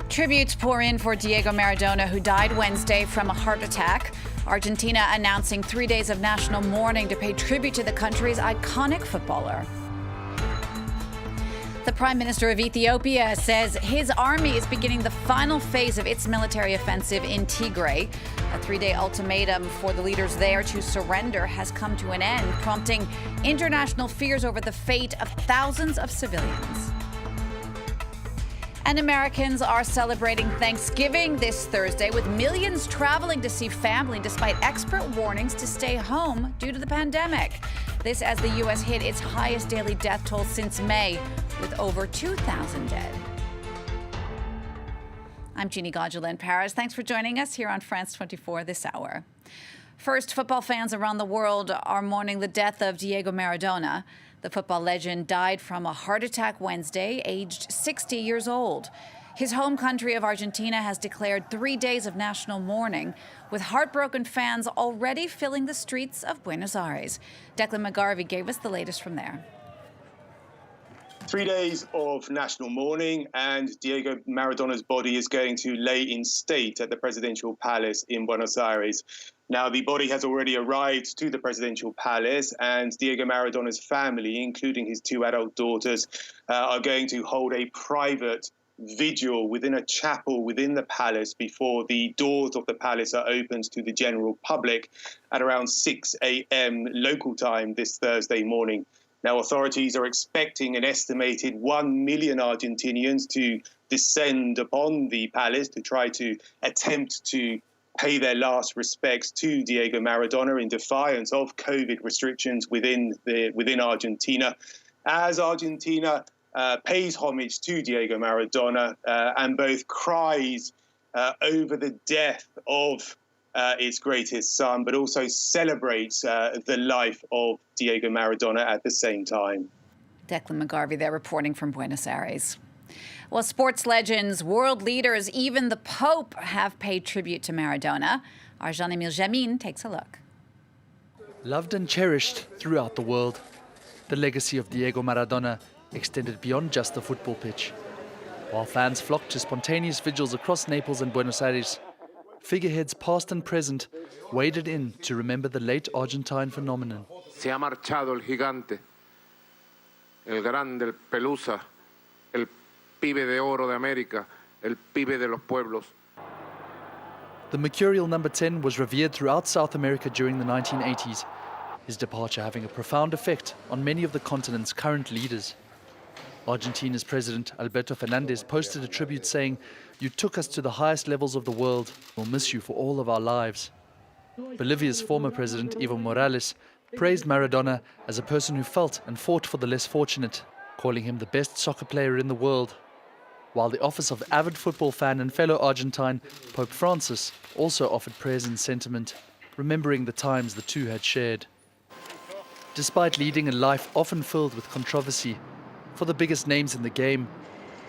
Tributes pour in for Diego Maradona, who died Wednesday from a heart attack. Argentina announcing 3 days of national mourning to pay tribute to the country's iconic footballer. The Prime Minister of Ethiopia says his army is beginning the final phase of its military offensive in Tigray. A 3-day ultimatum for the leaders there to surrender has come to an end, prompting international fears over the fate of thousands of civilians. And Americans are celebrating Thanksgiving this Thursday, with millions traveling to see family despite expert warnings to stay home due to the pandemic. This as the U.S. hit its highest daily death toll since May, with over 2,000 dead. I'm Jeannie Godula in Paris. Thanks for joining us here on France 24 this hour. First, football fans around the world are mourning the death of Diego Maradona. The football legend died from a heart attack Wednesday, aged 60 years old. His home country of Argentina has declared 3 days of national mourning, with heartbroken fans already filling the streets of Buenos Aires. Declan McGarvey gave us the latest from there. 3 days of national mourning, and Diego Maradona's body is going to lay in state at the presidential palace in Buenos Aires. Now, the body has already arrived to the presidential palace, and Diego Maradona's family, including his 2 adult daughters, are going to hold a private vigil within a chapel within the palace before the doors of the palace are opened to the general public at around 6 a.m. local time this Thursday morning. Now, authorities are expecting an estimated 1 million Argentinians to descend upon the palace to try to attempt to pay their last respects to Diego Maradona in defiance of COVID restrictions within Argentina, as Argentina pays homage to Diego Maradona and both cries over the death of its greatest son, but also celebrates the life of Diego Maradona at the same time. Declan McGarvey there reporting from Buenos Aires. Well, sports legends, world leaders, even the Pope have paid tribute to Maradona. Our Jean-Emile Jamin takes a look. Loved and cherished throughout the world, the legacy of Diego Maradona extended beyond just the football pitch. While fans flocked to spontaneous vigils across Naples and Buenos Aires, figureheads past and present waded in to remember the late Argentine phenomenon. Se ha marchado el gigante, el grande, el pelusa, el pibe de oro de América, el pibe de los pueblos. The mercurial number 10 was revered throughout South America during the 1980s, his departure having a profound effect on many of the continent's current leaders. Argentina's president, Alberto Fernandez, posted a tribute saying, "You took us to the highest levels of the world. We'll miss you for all of our lives." Bolivia's former president, Evo Morales, praised Maradona as a person who felt and fought for the less fortunate, calling him the best soccer player in the world. While the office of avid football fan and fellow Argentine, Pope Francis, also offered prayers and sentiment, remembering the times the two had shared. Despite leading a life often filled with controversy, for the biggest names in the game,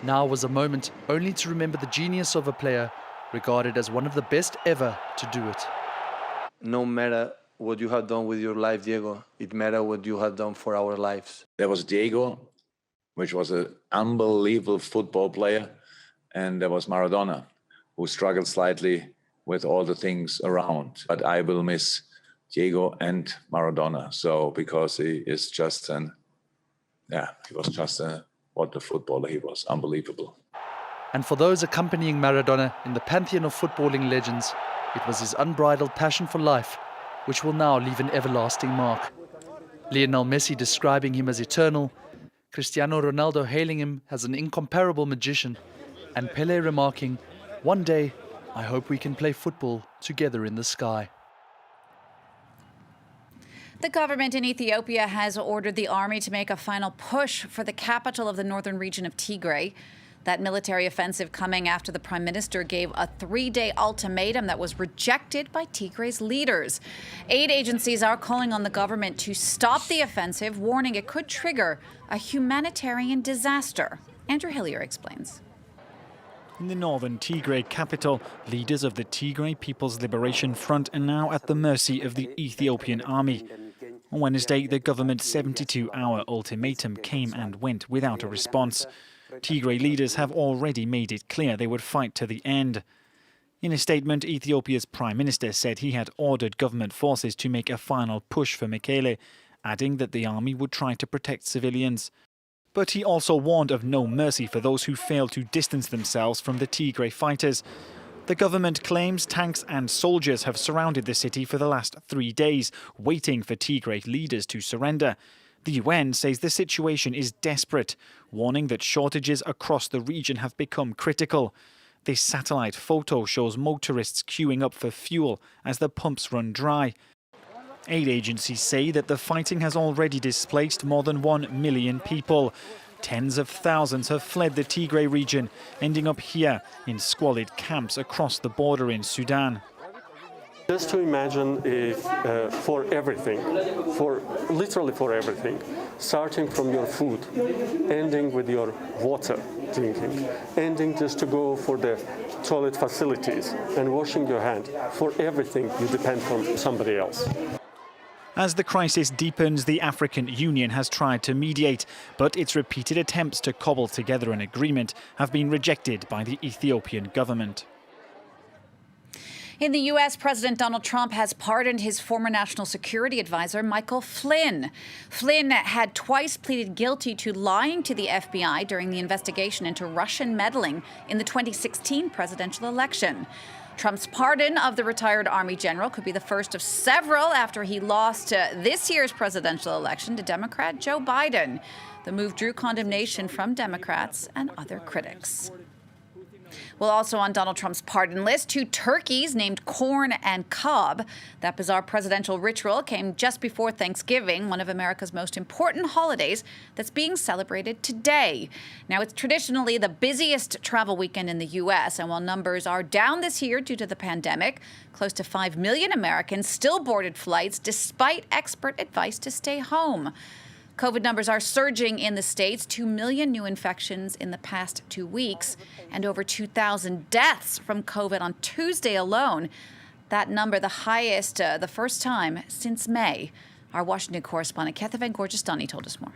now was a moment only to remember the genius of a player regarded as one of the best ever to do it. No matter what you have done with your life, Diego, it matters what you have done for our lives. There was Diego, which was an unbelievable football player, and there was Maradona, who struggled slightly with all the things around. But I will miss Diego and Maradona, so because he is just he was just what a footballer he was, unbelievable. And for those accompanying Maradona in the pantheon of footballing legends, it was his unbridled passion for life which will now leave an everlasting mark. Lionel Messi describing him as eternal, Cristiano Ronaldo hailing him as an incomparable magician, and Pelé remarking, "One day, I hope we can play football together in the sky." The government in Ethiopia has ordered the army to make a final push for the capital of the northern region of Tigray. That military offensive coming after the prime minister gave a 3-day ultimatum that was rejected by Tigray's leaders. Aid agencies are calling on the government to stop the offensive, warning it could trigger a humanitarian disaster. Andrew Hillier explains. In the northern Tigray capital, leaders of the Tigray People's Liberation Front are now at the mercy of the Ethiopian army. On Wednesday, the government's 72-hour ultimatum came and went without a response. Tigray leaders have already made it clear they would fight to the end. In a statement, Ethiopia's Prime Minister said he had ordered government forces to make a final push for Mekele, adding that the army would try to protect civilians. But he also warned of no mercy for those who fail to distance themselves from the Tigray fighters. The government claims tanks and soldiers have surrounded the city for the last 3 days, waiting for Tigray leaders to surrender. The UN says the situation is desperate, warning that shortages across the region have become critical. This satellite photo shows motorists queuing up for fuel as the pumps run dry. Aid agencies say that the fighting has already displaced more than 1 million people. Tens of thousands have fled the Tigray region, ending up here in squalid camps across the border in Sudan. Just to imagine if for everything, literally for everything, starting from your food, ending with your water drinking, ending just to go for the toilet facilities and washing your hand, for everything you depend on somebody else. As the crisis deepens, the African Union has tried to mediate, but its repeated attempts to cobble together an agreement have been rejected by the Ethiopian government. In the U.S., President Donald Trump has pardoned his former national security advisor, Michael Flynn. Flynn had twice pleaded guilty to lying to the FBI during the investigation into Russian meddling in the 2016 presidential election. Trump's pardon of the retired Army general could be the first of several after he lost this year's presidential election to Democrat Joe Biden. The move drew condemnation from Democrats and other critics. Well, also on Donald Trump's pardon list, 2 turkeys named Corn and Cob. That bizarre presidential ritual came just before Thanksgiving, one of America's most important holidays that's being celebrated today. Now, it's traditionally the busiest travel weekend in the U.S., and while numbers are down this year due to the pandemic, close to 5 million Americans still boarded flights despite expert advice to stay home. COVID numbers are surging in the States, 2 million new infections in the past 2 weeks, and over 2,000 deaths from COVID on Tuesday alone. That number, the highest the first time since May. Our Washington correspondent, Kathy Van Gorgestani, told us more.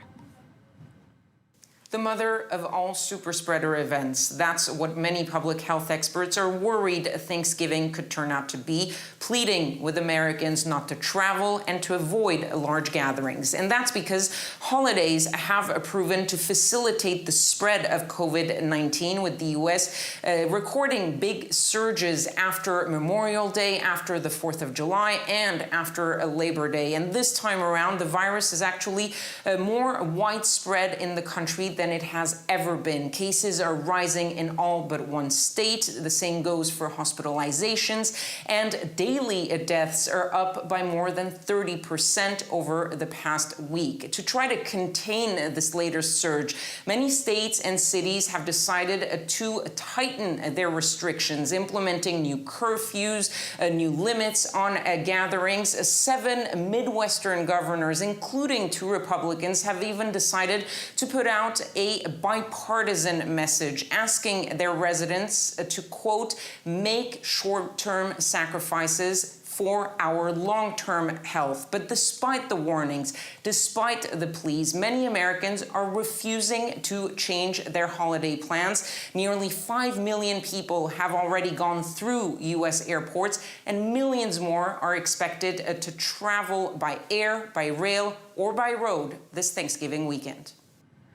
The mother of all super spreader events. That's what many public health experts are worried Thanksgiving could turn out to be, pleading with Americans not to travel and to avoid large gatherings. And that's because holidays have proven to facilitate the spread of COVID-19, with the U.S. Recording big surges after Memorial Day, after the 4th of July, and after Labor Day. And this time around, the virus is actually more widespread in the country than it has ever been. Cases are rising in all but one state. The same goes for hospitalizations, and daily deaths are up by more than 30% over the past week. To try to contain this latest surge, many states and cities have decided to tighten their restrictions, implementing new curfews, new limits on gatherings. 7 Midwestern governors, including 2 Republicans, have even decided to put out a bipartisan message asking their residents to, quote, make short-term sacrifices for our long-term health. But despite the warnings, despite the pleas, many Americans are refusing to change their holiday plans. Nearly 5 million people have already gone through U.S. airports, and millions more are expected to travel by air, by rail, or by road this Thanksgiving weekend.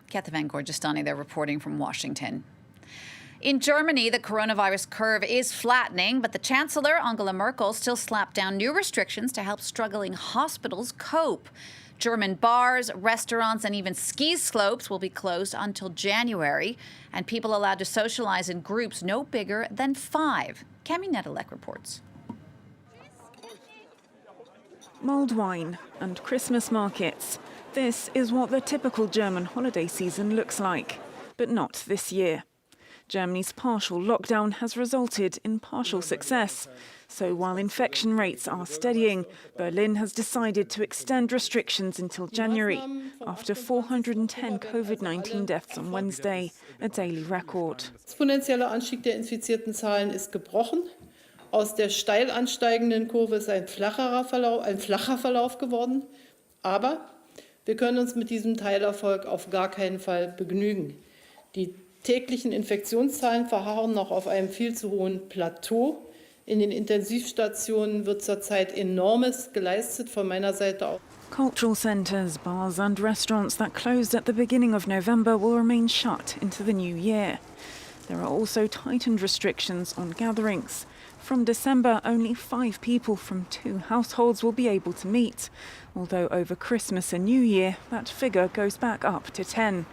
Kathy Van Gorgestani there reporting from Washington. In Germany, the coronavirus curve is flattening, but the Chancellor, Angela Merkel, still slapped down new restrictions to help struggling hospitals cope. German bars, restaurants, and even ski slopes will be closed until January, and people allowed to socialize in groups no bigger than 5. Cami Nedelek reports. Mulled wine and Christmas markets. This is what the typical German holiday season looks like, but not this year. Germany's partial lockdown has resulted in partial success. So while infection rates are steadying, Berlin has decided to extend restrictions until January, after 410 COVID-19 deaths on Wednesday, a daily record. Exponentieller Anstieg der infizierten Zahlen ist gebrochen. Aus der steil ansteigenden Kurve ist ein flacher Verlauf geworden. Aber wir können uns mit diesem Teilerfolg auf gar keinen Fall begnügen. Die täglichen Infektionszahlen verharren noch auf einem viel zu hohen Plateau. In den Intensivstationen wird zurzeit Enormes geleistet, von meiner Seite auch. Cultural centres, bars and restaurants that closed at the beginning of November will remain shut into the new year. There are also tightened restrictions on gatherings. From December, only 5 people from 2 households will be able to meet, although over Christmas and New Year, that figure goes back up to 10.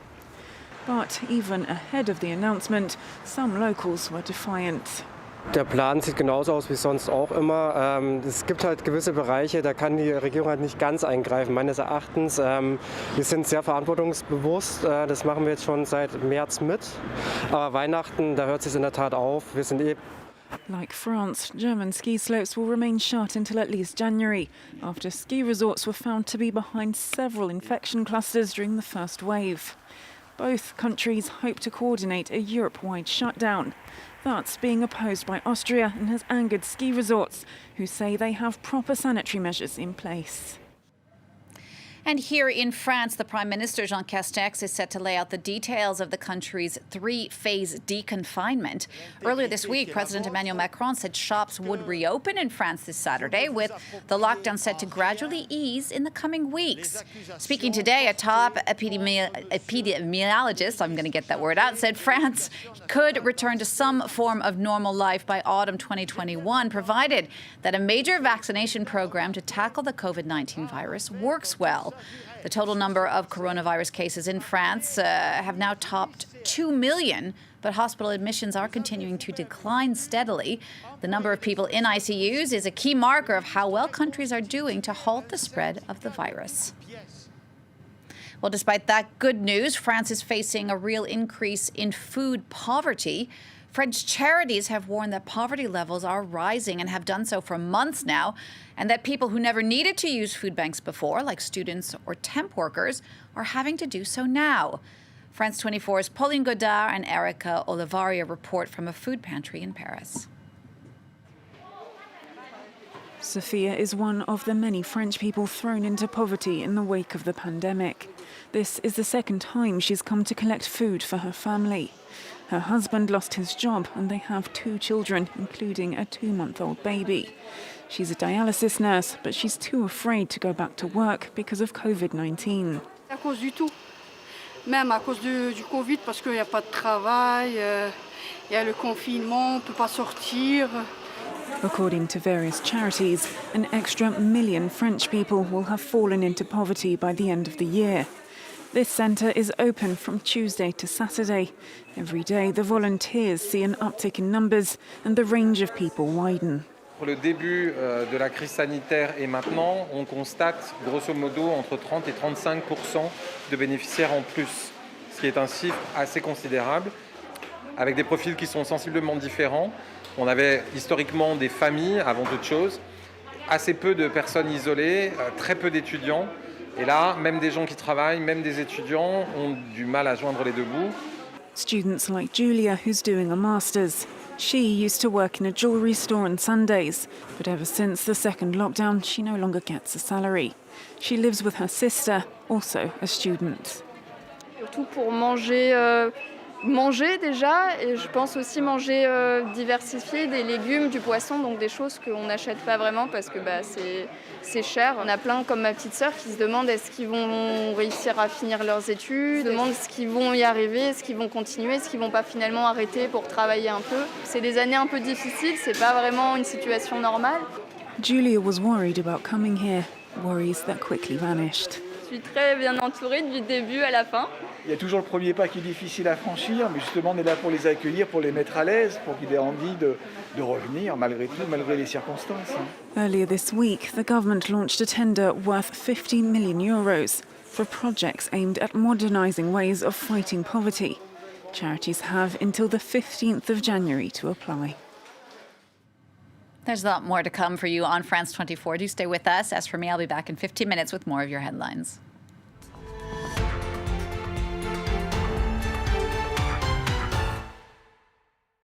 But even ahead of the announcement, some locals were defiant. Der Plan sieht genauso aus wie sonst auch immer. Es gibt halt gewisse Bereiche, da kann die Regierung halt nicht ganz eingreifen, meines Erachtens. Wir sind sehr verantwortungsbewusst, das machen wir jetzt schon seit März mit. Aber Weihnachten, da hört es in der Tat auf. Wir sind Like France, German ski slopes will remain shut until at least January, after ski resorts were found to be behind several infection clusters during the first wave. Both countries hope to coordinate a Europe-wide shutdown. That's being opposed by Austria and has angered ski resorts, who say they have proper sanitary measures in place. And here in France, the Prime Minister, Jean Castex, is set to lay out the details of the country's 3-phase deconfinement. Earlier this week, President Emmanuel Macron said shops would reopen in France this Saturday, with the lockdown set to gradually ease in the coming weeks. Speaking today, a top epidemiologist, I'm going to get that word out, said France could return to some form of normal life by autumn 2021, provided that a major vaccination program to tackle the COVID-19 virus works well. The total number of coronavirus cases in France have now topped 2 million, but hospital admissions are continuing to decline steadily. The number of people in ICUs is a key marker of how well countries are doing to halt the spread of the virus. Well, despite that good news, France is facing a real increase in food poverty. French charities have warned that poverty levels are rising and have done so for months now, and that people who never needed to use food banks before, like students or temp workers, are having to do so now. France 24's Pauline Godard and Erica Olivaria report from a food pantry in Paris. Sophia is one of the many French people thrown into poverty in the wake of the pandemic. This is the second time she's come to collect food for her family. Her husband lost his job and they have 2 children, including a 2-month-old baby. She's a dialysis nurse, but she's too afraid to go back to work because of COVID-19. À cause du tout. Même à cause du Covid, parce qu'il n'y a pas de travail, il y a le confinement, on ne peut pas sortir. According to various charities, an extra 1 million French people will have fallen into poverty by the end of the year. This centre is open from Tuesday to Saturday. Every day, the volunteers see an uptick in numbers and the range of people widen. Pour le début de la crise sanitaire et maintenant, on constate grosso modo entre 30 et 35% de bénéficiaires en plus, ce qui est un chiffre assez considérable, avec des profils qui sont sensiblement différents. On avait historiquement des familles avant toute chose, assez peu de personnes isolées, très peu d'étudiants. Et là, même des gens qui travaillent, même des étudiants ont du mal à joindre les deux bouts. Students like Julia, who's doing a master's. She used to work in a jewellery store on Sundays, but ever since the second lockdown, she no longer gets a salary. She lives with her sister, also a student. Surtout pour manger déjà, et je pense aussi manger diversifié, des légumes, du poisson, donc des choses qu'on n'achète pas vraiment parce que c'est cher. On a plein, comme ma petite sœur, qui se demandent est-ce qu'ils vont réussir à finir leurs études, se demandent est-ce qu'ils vont y arriver, est-ce qu'ils vont continuer, est-ce qu'ils vont pas finalement arrêter pour travailler un peu. C'est des années un peu difficiles, c'est pas vraiment une situation normale. Julia was worried about coming here, worries that quickly vanished. Je suis très bien entourée du début à la fin. Il y a toujours le premier pas qui est difficile à franchir, mais justement on est là pour les accueillir, pour les mettre à l'aise, pour qu'ils aient envie de revenir malgré tout, malgré les circonstances. Earlier this week, the government launched a tender worth 50 million euros for projects aimed at modernising ways of fighting poverty. Charities have until the 15th of January to apply. There's a lot more to come for you on France 24. Do stay with us. As for me, I'll be back in 15 minutes with more of your headlines.